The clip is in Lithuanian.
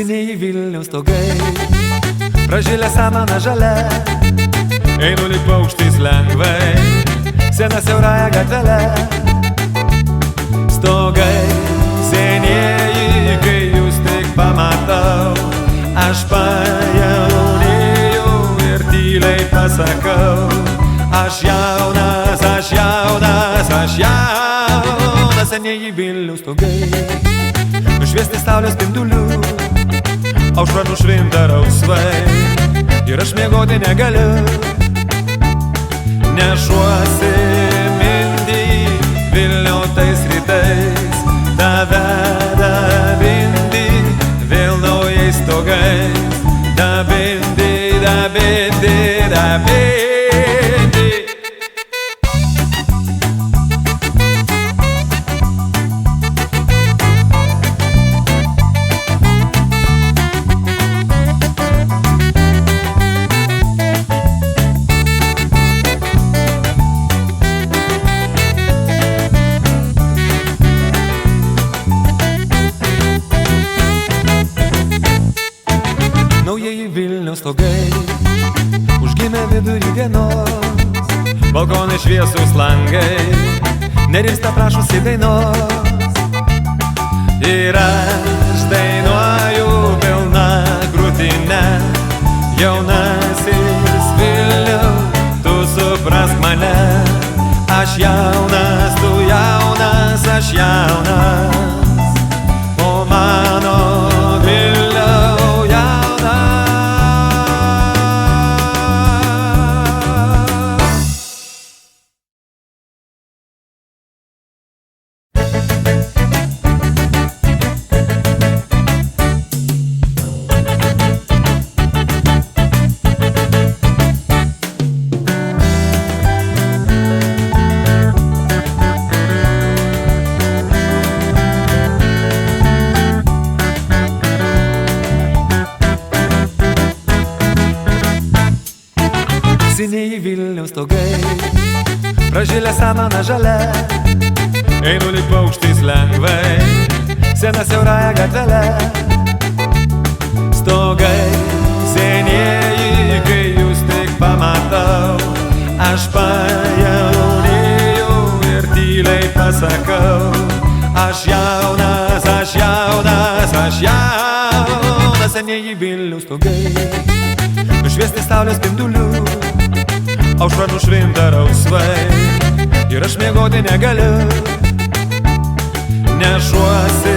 Senieji Vilniaus stogai, pražilę samaną žalę, einu lyg paukštis lengvai, sena siaurąją gatvelę. Stogai senieji, kai jūs tik pamatau, aš pajaunėjau ir tyliai pasakau, aš jaunas, aš jaunas, aš jaunas. Senieji Vilniaus stogai, nušviesti saulės spindulių, aušra nušvinta rausvai, ir aš miegoti negaliu. Nešuosi mintį Vilniaus tais rytais, tave dabindi vėl naujais stogais, dabindi, dabindi, dabindi. Naujieji Vilniaus stogai užgimė vidury dienos, balkonai šviesūs langai, nerimsta prašosi dainos. Ir aš dainuoju pilna krūtinė, jaunasis Vilniau, tu suprask mane. Aš jaunas, tu jaunas, aš jaunas, o mano Vilniau jaunas. Senieji Vilniaus stogai, pražilę samaną žalę, einu lyg paukštis lengvai, sena siaurąją gatvelę. Stogai senieji, kai jūs tik pamatau, aš pajaunėjau ir tyliai pasakau, aš jaunas, aš jaunas, aš jaunas. Senieji Vilniaus stogai, nušviesti saulės spindulių, aušra nušvinta rausvai, ir aš miegoti negaliu. Nešuosi